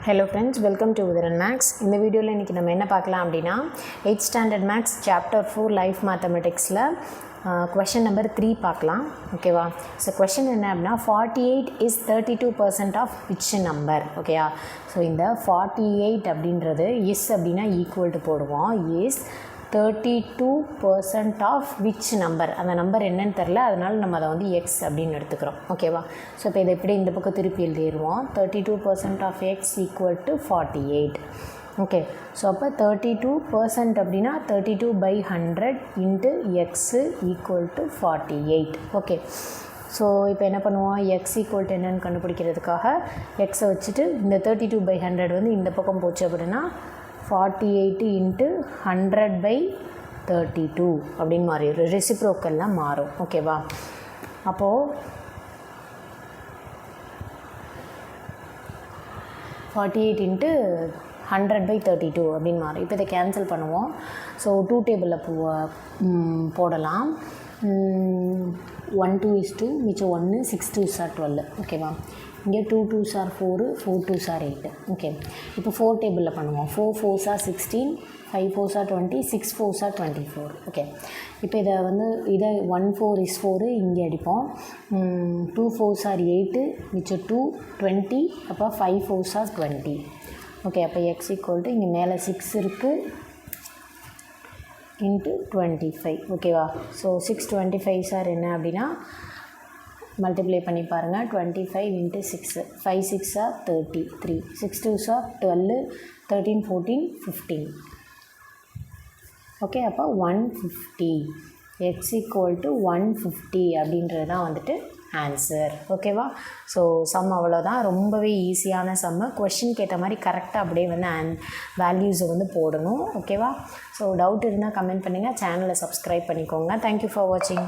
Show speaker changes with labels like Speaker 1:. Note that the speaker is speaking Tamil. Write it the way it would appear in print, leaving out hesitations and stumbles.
Speaker 1: Hello friends, welcome to Udharan Max. இந்த வீடியோவில் இன்றைக்கி நம்ம என்ன பார்க்கலாம் அப்படின்னா 8th standard max chapter 4 life mathematicsல question number 3 பார்க்கலாம். ஓகேவா? ஸோ கொஷின் என்ன அப்படின்னா 48 is 32% of which number? ஓகேயா? ஸோ இந்த 48 அப்படின்றது is அப்படின்னா ஈக்குவல் டு போடுவோம். is 32% ஆஃப் விச் நம்பர், அந்த நம்பர் என்னன்னு தெரில, அதனால் நம்ம அதை வந்து எக்ஸ் அப்படின்னு எடுத்துக்கிறோம். ஓகேவா? ஸோ இப்போ இதை எப்படி இந்த பக்கம் திருப்பி எழுதிடுவோம். 32% of x equal to 48. Okay, so அப்போ 32% அப்படின்னா 32/100 into x equal to 48. Okay, so இப்போ என்ன பண்ணுவோம், எக்ஸ் ஈக்குவல் டு என்னன்னு கண்டுபிடிக்கிறதுக்காக எக்ஸை வச்சுட்டு இந்த 32/100 வந்து இந்த பக்கம் போச்சு அப்படின்னா 48 இன்ட்டு 100/32 அப்படின்னு மாறிடும், ரெசிப்ரோக்கல்லாம் மாறும். ஓகேவா? அப்போது 48 இன்ட்டு 100/32 அப்படின்னு மாறும். இப்போ இதை கேன்சல் பண்ணுவோம். ஸோ 2 டேபிளில் போடலாம். 1 2 is 2, மிச்சம் 1, 6 2s are 12. ஓகேவா? இங்கே 2 2s are 4, 4 2s are 8. Okay, இப்போ 4 டேபிளில் பண்ணுவோம். 4 4s are 16, 5 4s are 20, 6 4s are 24. Okay, இப்போ இதை 1 4 is 4 இங்கே அடிப்போம். 2 4s are 8, மிச்சம் 2 20, அப்போ 5 4s are 20. ஓகே, அப்போ எக்ஸ் ஈக்குவல் டு இங்கே மேலே 6 இருக்குது இன்ட்டு 25. ஓகேவா? ஸோ 6 25s are என்ன அப்படின்னா மல்டிப்ளை பண்ணி பாருங்கள். 25 into 6, 5 6 are 33, 6 2s are 12, 13 14 15. Okay, அப்போ 150, எக்ஸ் ஈக்குவல் டு 150 அப்படின்றது தான் வந்துட்டு ஆன்சர். ஓகேவா? ஸோ சம் அவ்வளோதான், ரொம்பவே ஈஸியான சம்மு. கொஷினுக்கு ஏற்ற மாதிரி கரெக்டாக அப்படியே வந்து வேல்யூஸை வந்து போடணும். ஓகேவா? ஸோ டவுட் இருந்தால் கமெண்ட் பண்ணுங்கள், சேனலை சப்ஸ்கிரைப் பண்ணிக்கோங்க. தேங்க்யூ ஃபார் வாட்சிங்.